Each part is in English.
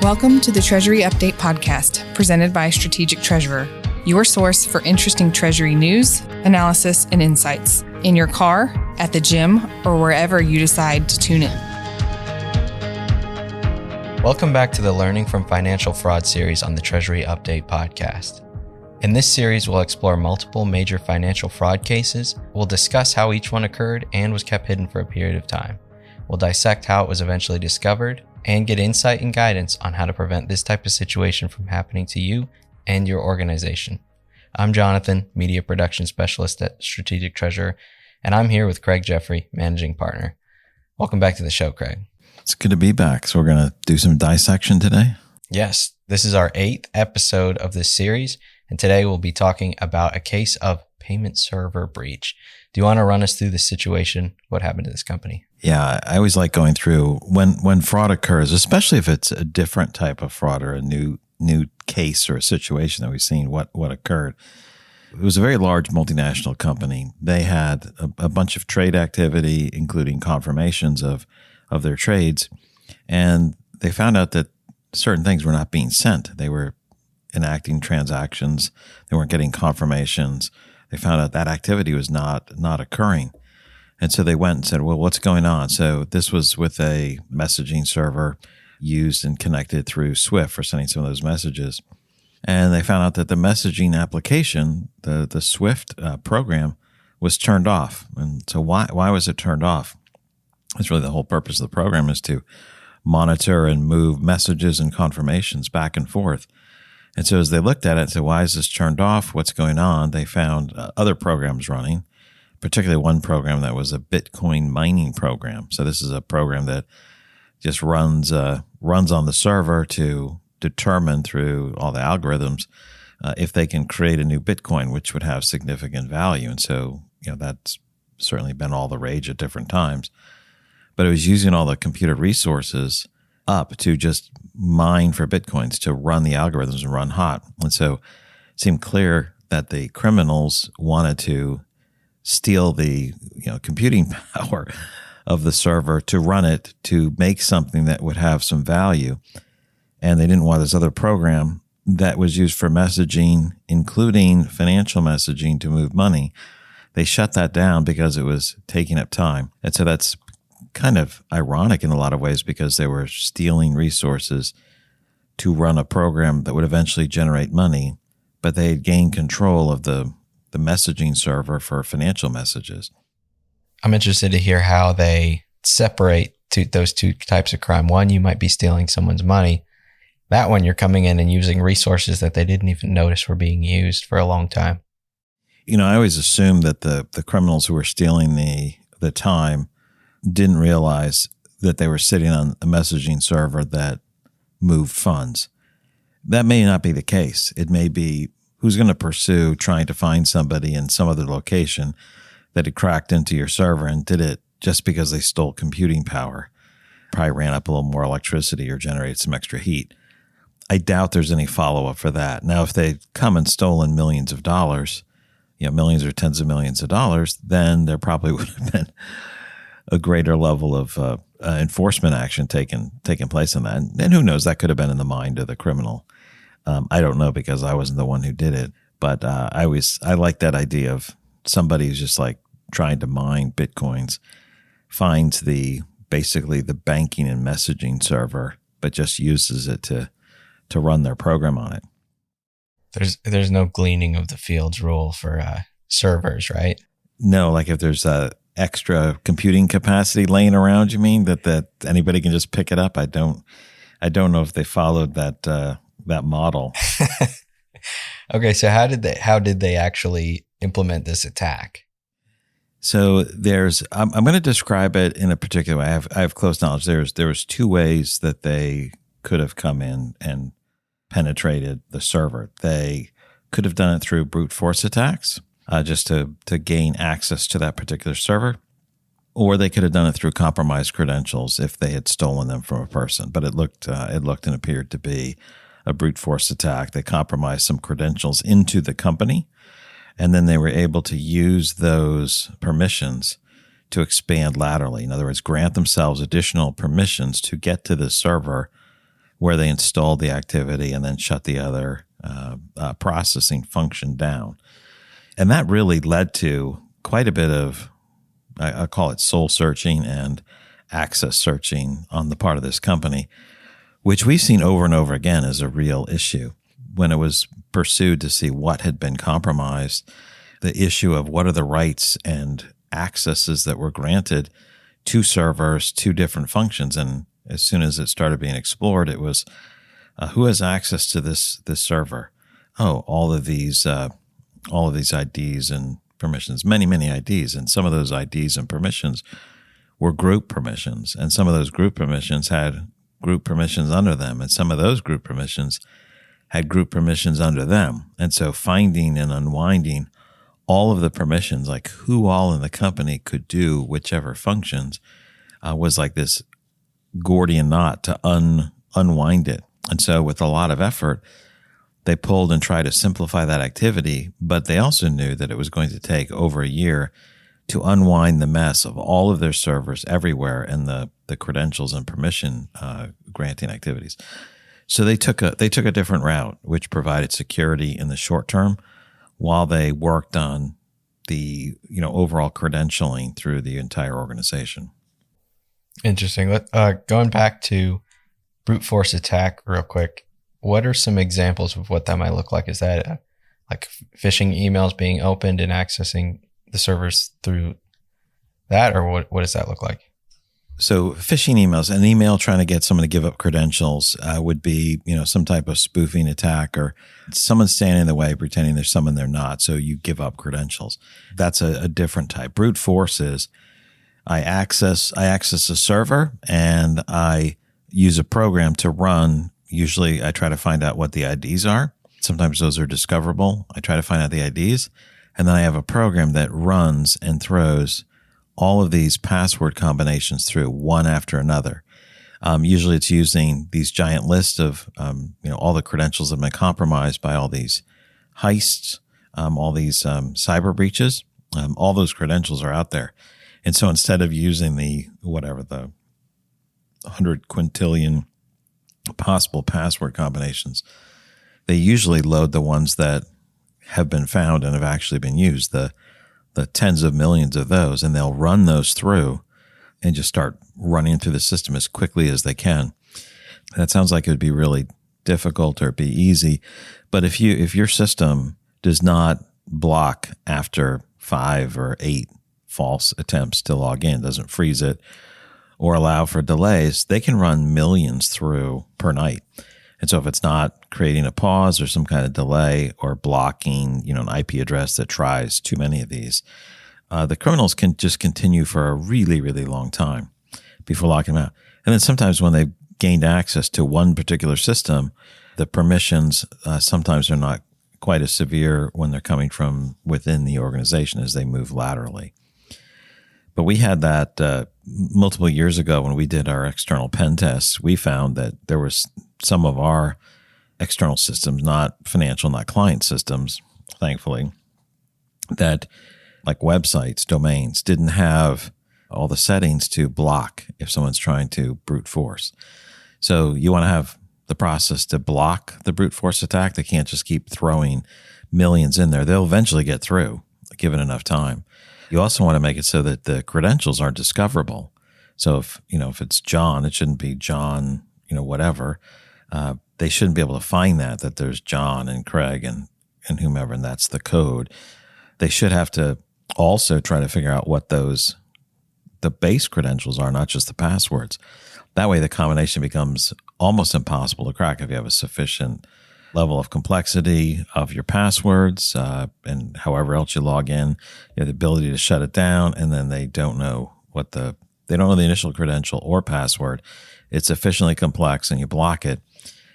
Welcome to the Treasury Update podcast, presented by Strategic Treasurer, your source for interesting Treasury news, analysis, and insights in your car, at the gym, or wherever you decide to tune in. Welcome back to the Learning from Financial Fraud series on the Treasury Update podcast. In this series, we'll explore multiple major financial fraud cases. We'll discuss how each one occurred and was kept hidden for a period of time. We'll dissect how it was eventually discovered and get insight and guidance on how to prevent this type of situation from happening to you and your organization. I'm Jonathan, Media Production Specialist at Strategic Treasurer, and I'm here with Craig Jeffery, Managing Partner. Welcome back to the show, Craig. It's good to be back. So we're going to do some dissection today? Yes, this is our 8th episode of this series, and today we'll be talking about a case of payment server breach. Do you want to run us through the situation? What happened to this company? Yeah, I always like going through when fraud occurs, especially if it's a different type of fraud or a new case or a situation that we've seen, what occurred. It was a very large multinational company. They had a bunch of trade activity, including confirmations of their trades, and they found out that certain things were not being sent. They were enacting transactions. They weren't getting confirmations. They found out that activity was not occurring. And so they went and said, well, what's going on? So this was with a messaging server used and connected through Swift for sending some of those messages. And they found out that the messaging application, the Swift program, was turned off. And so why was it turned off? That's really the whole purpose of the program, is to monitor and move messages and confirmations back and forth. And so as they looked at it and said, why is this turned off? What's going on? They found other programs running, particularly one program that was a Bitcoin mining program. So this is a program that just runs on the server to determine through all the algorithms if they can create a new Bitcoin, which would have significant value. And so, that's certainly been all the rage at different times. But it was using all the computer resources up to just mine for Bitcoins, to run the algorithms and run hot. And so it seemed clear that the criminals wanted to steal the computing power of the server to run it, to make something that would have some value. And they didn't want this other program that was used for messaging, including financial messaging, to move money. They shut that down because it was taking up time. And so that's kind of ironic in a lot of ways, because they were stealing resources to run a program that would eventually generate money, but they had gained control of the messaging server for financial messages. I'm interested to hear how they separate those two types of crime. One, you might be stealing someone's money. That one, you're coming in and using resources that they didn't even notice were being used for a long time. I always assumed that the criminals who were stealing the time didn't realize that they were sitting on a messaging server that moved funds. That may not be the case. It may be, who's going to pursue trying to find somebody in some other location that had cracked into your server and did it just because they stole computing power, probably ran up a little more electricity or generated some extra heat. I doubt there's any follow-up for that. Now, if they'd come and stolen millions of dollars, millions or tens of millions of dollars, then there probably would have been a greater level of enforcement action taking place on that. And who knows, that could have been in the mind of the criminal. I don't know, because I wasn't the one who did it. But I like that idea of somebody who's just like trying to mine Bitcoins, finds basically the banking and messaging server, but just uses it to run their program on it. There's no gleaning of the fields rule for servers, right? No, like if there's extra computing capacity laying around, you mean that anybody can just pick it up? I don't know if they followed that model. Okay, so how did they actually implement this attack? So I'm going to describe it in a particular way. I have close knowledge. There was two ways that they could have come in and penetrated the server. They could have done it through brute force attacks, just to gain access to that particular server, or they could have done it through compromised credentials if they had stolen them from a person. But it looked and appeared to be a brute force attack. They compromised some credentials into the company, and then they were able to use those permissions to expand laterally. In other words, grant themselves additional permissions to get to the server where they installed the activity and then shut the other processing function down. And that really led to quite a bit of, I call it soul searching and access searching on the part of this company, which we've seen over and over again as a real issue. When it was pursued to see what had been compromised, the issue of what are the rights and accesses that were granted to servers, to different functions. And as soon as it started being explored, it was who has access to this server? Oh, all of these IDs and permissions, many IDs, and some of those IDs and permissions were group permissions, and some of those group permissions had group permissions under them, and some of those group permissions had group permissions under them. And so finding and unwinding all of the permissions, like who all in the company could do whichever functions, was like this Gordian knot to unwind it. And so with a lot of effort, they pulled and tried to simplify that activity, but they also knew that it was going to take over a year to unwind the mess of all of their servers everywhere and the credentials and permission granting activities. So they took a different route, which provided security in the short term while they worked on the overall credentialing through the entire organization. Interesting. Going back to brute force attack real quick, what are some examples of what that might look like? Is that like phishing emails being opened and accessing the servers through that, or what does that look like? So phishing emails, an email trying to get someone to give up credentials would be, some type of spoofing attack, or someone standing in the way pretending there's someone they're not. So you give up credentials. That's a different type. Brute force is I access a server and I use a program to run. Usually I try to find out what the IDs are. Sometimes those are discoverable. I try to find out the IDs. And then I have a program that runs and throws all of these password combinations through one after another. Usually it's using these giant lists of, all the credentials that have been compromised by all these heists, all these cyber breaches. All those credentials are out there. And so instead of using the 100 quintillion possible password combinations, they usually load the ones that have been found and have actually been used, the tens of millions of those, and they'll run those through and just start running through the system as quickly as they can. That sounds like it would be really difficult or be easy, but if your system does not block after 5 or 8 false attempts to log in, doesn't freeze it or allow for delays, they can run millions through per night. And so if it's not creating a pause or some kind of delay or blocking, an IP address that tries too many of these, the criminals can just continue for a really, really long time before locking them out. And then sometimes when they've gained access to one particular system, the permissions sometimes are not quite as severe when they're coming from within the organization as they move laterally. But we had that multiple years ago when we did our external pen tests. We found that there was some of our external systems, not financial, not client systems, thankfully, that like websites, domains, didn't have all the settings to block if someone's trying to brute force. So you want to have the process to block the brute force attack. They can't just keep throwing millions in there. They'll eventually get through, given enough time. You also want to make it so that the credentials aren't discoverable. So if it's John, it shouldn't be John, whatever. They shouldn't be able to find that there's John and Craig and whomever, and that's the code. They should have to also try to figure out what the base credentials are, not just the passwords. That way the combination becomes almost impossible to crack if you have a sufficient level of complexity of your passwords, and however else you log in, you have the ability to shut it down, and then they don't know the initial credential or password. It's sufficiently complex and you block it.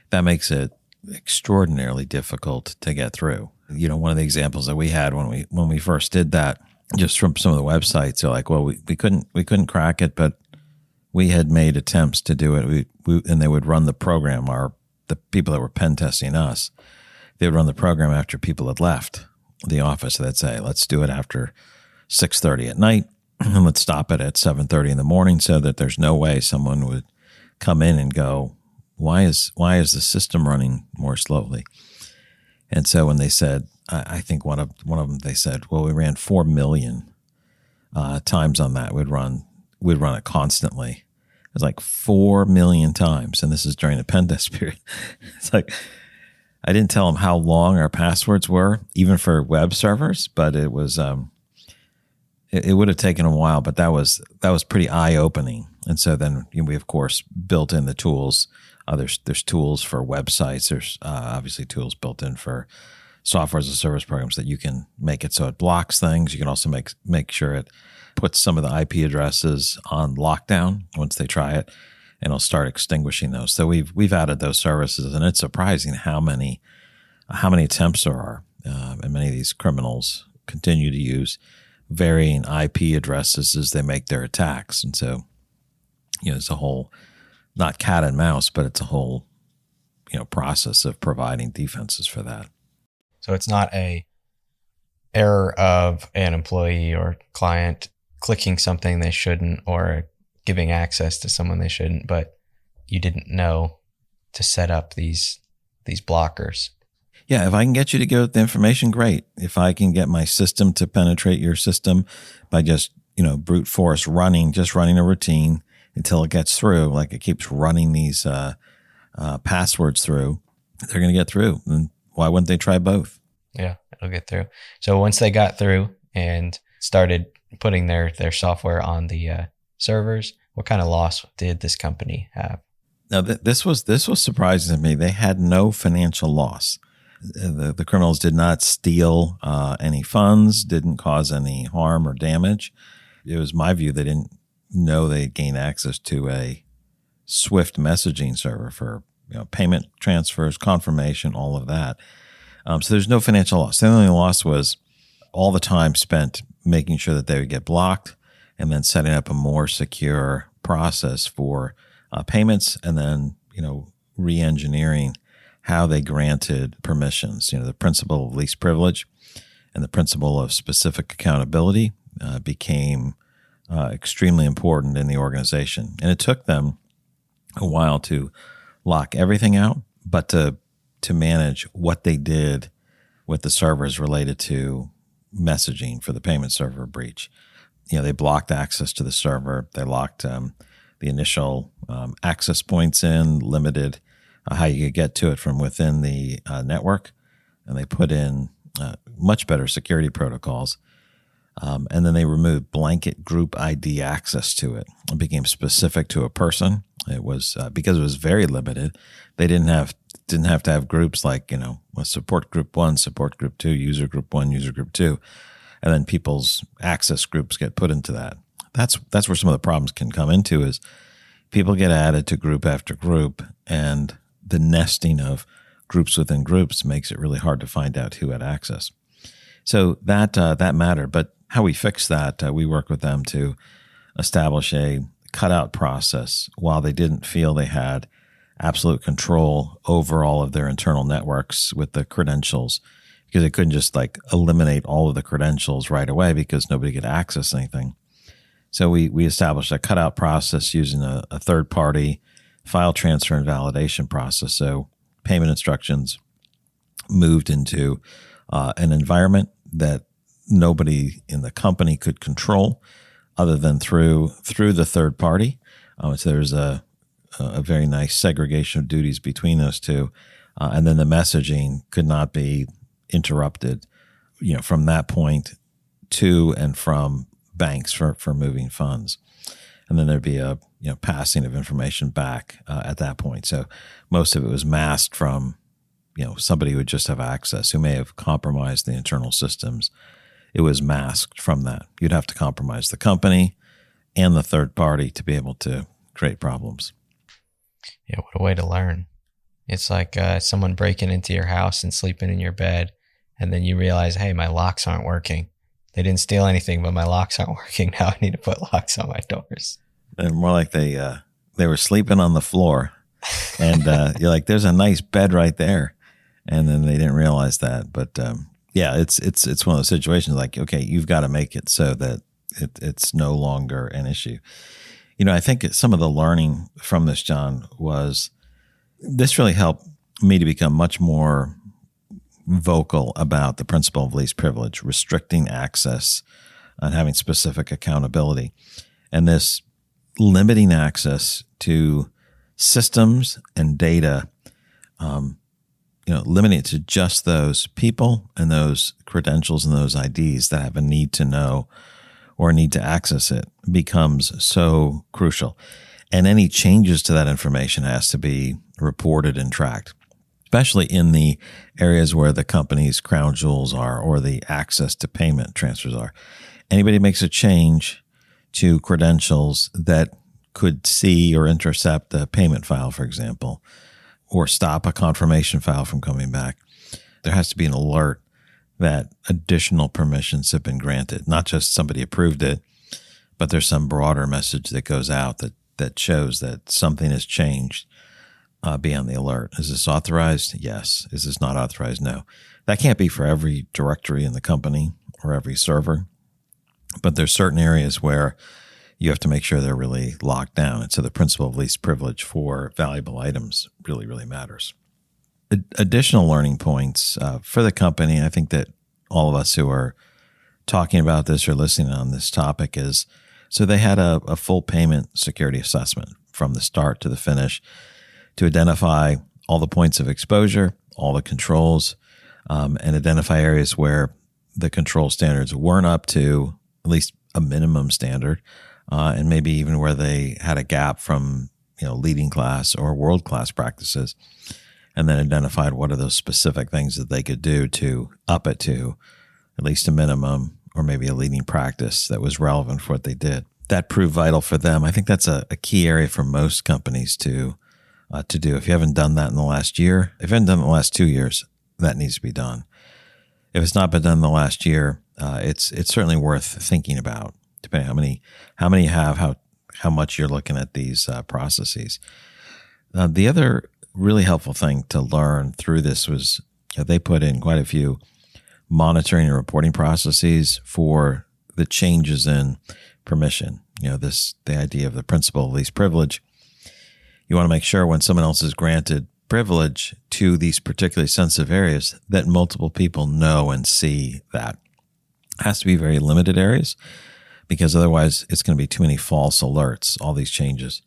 That makes it extraordinarily difficult to get through. One of the examples that we had when we first did that, just from some of the websites, they're like, well, we couldn't crack it, but we had made attempts to do it. And they would run the program, the people that were pen testing us, they would run the program after people had left the office. They'd say, let's do it after 6:30 at night, and let's stop it at 7:30 in the morning so that there's no way someone would come in and go, why is the system running more slowly? And so when they said, I think one of them, they said, well, we ran 4 million times on that. We'd run it constantly. It was like 4 million times. And this is during the pen test period. It's like, I didn't tell them how long our passwords were, even for web servers, but it was, it would have taken a while, but that was pretty eye-opening. And so then we, of course, built in the tools. There's tools for websites. There's obviously tools built in for software as a service programs that you can make it so it blocks things. You can also make sure it puts some of the IP addresses on lockdown once they try it, and it'll start extinguishing those. So we've added those services, and it's surprising how many attempts there are. And many of these criminals continue to use varying IP addresses as they make their attacks. And so, it's a whole, not cat and mouse, but it's a whole, process of providing defenses for that. So it's not a error of an employee or client clicking something they shouldn't or giving access to someone they shouldn't, but you didn't know to set up these blockers. Yeah, if I can get you to go with the information, great. If I can get my system to penetrate your system by just, brute force running a routine until it gets through, like it keeps running these passwords through, they're going to get through. And why wouldn't they try both? Yeah, it'll get through. So once they got through and started putting their software on the servers, what kind of loss did this company have? Now, this was surprising to me. They had no financial loss. The criminals did not steal any funds, didn't cause any harm or damage. It was my view they didn't know they'd gain access to a Swift messaging server for payment transfers, confirmation, all of that. So there's no financial loss. The only loss was all the time spent making sure that they would get blocked and then setting up a more secure process for payments, and then, re-engineering how they granted permissions. The principle of least privilege and the principle of specific accountability became extremely important in the organization. And it took them a while to lock everything out, but to manage what they did with the servers related to messaging for the payment server breach. They blocked access to the server. They locked the initial access points in, limited how you could get to it from within the network. And they put in much better security protocols. And then they removed blanket group ID access to it. It became specific to a person. It was because it was very limited. They didn't have to have groups like, support group 1, support group 2, user group 1, user group 2. And then people's access groups get put into that. That's where some of the problems can come into, is people get added to group after group, and the nesting of groups within groups makes it really hard to find out who had access. So that mattered. But how we fix that, we work with them to establish a cutout process while they didn't feel they had absolute control over all of their internal networks with the credentials, because they couldn't just eliminate all of the credentials right away because nobody could access anything. So we established a cutout process using a third-party file transfer and validation process. So payment instructions moved into an environment that nobody in the company could control other than through the third party. So there's a very nice segregation of duties between those two. And then the messaging could not be interrupted, from that point to and from banks for moving funds. And then there'd be a passing of information back at that point. So most of it was masked from somebody who would just have access, who may have compromised the internal systems. It was masked from that. You'd have to compromise the company and the third party to be able to create problems. Yeah, what a way to learn. It's like someone breaking into your house and sleeping in your bed, and then you realize, hey, my locks aren't working. They didn't steal anything, but my locks aren't working. Now I need to put locks on my doors. And more like they were sleeping on the floor, and you're like, there's a nice bed right there. And then they didn't realize that. But yeah, it's one of those situations like, okay, you've got to make it so that it's no longer an issue. I think some of the learning from this, John, was This really helped me to become much more vocal about the principle of least privilege, restricting access and having specific accountability. And this limiting access to systems and data, limiting it to just those people and those credentials and those IDs that have a need to know or need to access it becomes so crucial. And any changes to that information has to be reported and tracked, especially in the areas where the company's crown jewels are or the access to payment transfers are. Anybody makes a change to credentials that could see or intercept a payment file, for example, or stop a confirmation file from coming back, there has to be an alert that additional permissions have been granted. Not just somebody approved it, but there's some broader message that goes out that shows that something has changed. Be on the alert. Is this authorized? Yes. Is this not authorized? No. That can't be for every directory in the company or every server, but there's certain areas where you have to make sure they're really locked down. And so the principle of least privilege for valuable items really, really matters. Additional learning points for the company, I think that all of us who are talking about this or listening on this topic is, so they had a full payment security assessment from the start to the finish to identify all the points of exposure, all the controls, and identify areas where the control standards weren't up to at least a minimum standard, and maybe even where they had a gap from leading class or world class practices, and then identified what are those specific things that they could do to up it to at least a minimum or maybe a leading practice that was relevant for what they did. That proved vital for them. I think that's a key area for most companies to do. If you haven't done that in the last year, if you haven't done it in the last 2 years, that needs to be done. If it's not been done in the last year, it's certainly worth thinking about, depending on how many you have, how much you're looking at these processes. The other really helpful thing to learn through this was they put in quite a few monitoring and reporting processes for the changes in permission. The idea of the principle of least privilege. You want to make sure when someone else is granted privilege to these particularly sensitive areas that multiple people know and see that. It has to be very limited areas because otherwise it's going to be too many false alerts, all these changes.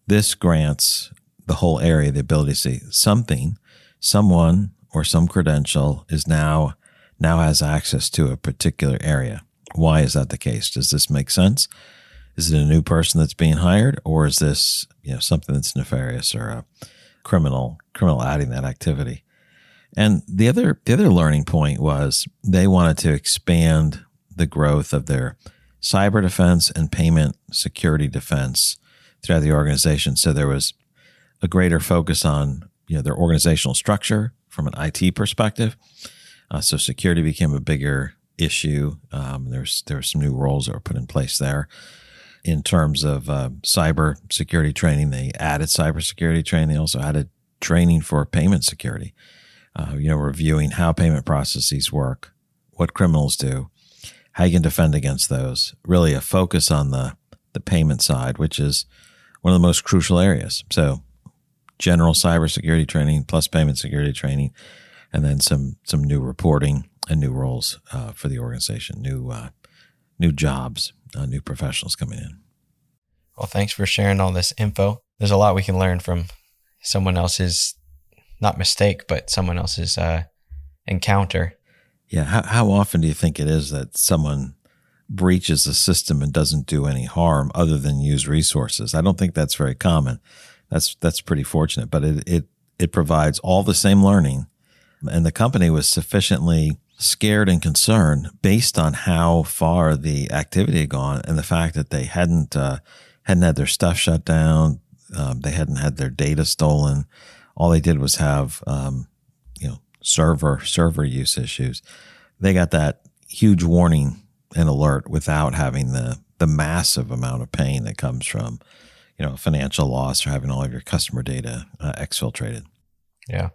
This grants the whole area the ability to see something, someone, or some credential is now has access to a particular area. Why is that the case? Does this make sense? Is it a new person that's being hired, or is this something that's nefarious or a criminal adding that activity? And the other learning point was they wanted to expand the growth of their cyber defense and payment security defense throughout the organization. So there was a greater focus on their organizational structure from an IT perspective. So security became a bigger issue. There were some new roles that were put in place there. In terms of cyber security training, they added cyber security training. They also added training for payment security, reviewing how payment processes work, what criminals do, how you can defend against those. Really a focus on the payment side, which is one of the most crucial areas. So general cybersecurity training plus payment security training, and then some new reporting and new roles for the organization, new jobs, new professionals coming in. Well, thanks for sharing all this info. There's a lot we can learn from someone else's, not mistake, but someone else's encounter. Yeah. How often do you think it is that someone breaches the system and doesn't do any harm other than use resources? I don't think that's very common. That's pretty fortunate, but it provides all the same learning. And the company was sufficiently scared and concerned based on how far the activity had gone and the fact that they hadn't had their stuff shut down. They hadn't had their data stolen. All they did was have, server use issues. They got that huge warning and alert without having the massive amount of pain that comes from, financial loss or having all of your customer data exfiltrated. Yeah,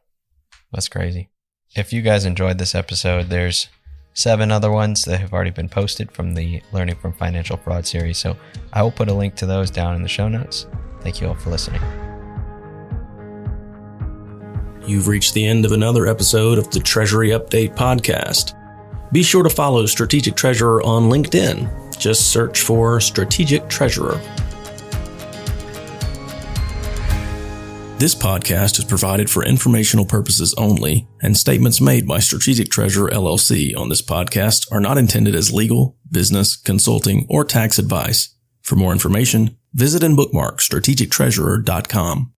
that's crazy. If you guys enjoyed this episode, there's 7 other ones that have already been posted from the Learning from Financial Fraud series. So I will put a link to those down in the show notes. Thank you all for listening. you've reached the end of another episode of the Treasury Update podcast. Be sure to follow Strategic Treasurer on LinkedIn. Just search for Strategic Treasurer. This podcast is provided for informational purposes only, and statements made by Strategic Treasurer LLC on this podcast are not intended as legal, business, consulting, or tax advice. For more information, visit and bookmark strategictreasurer.com.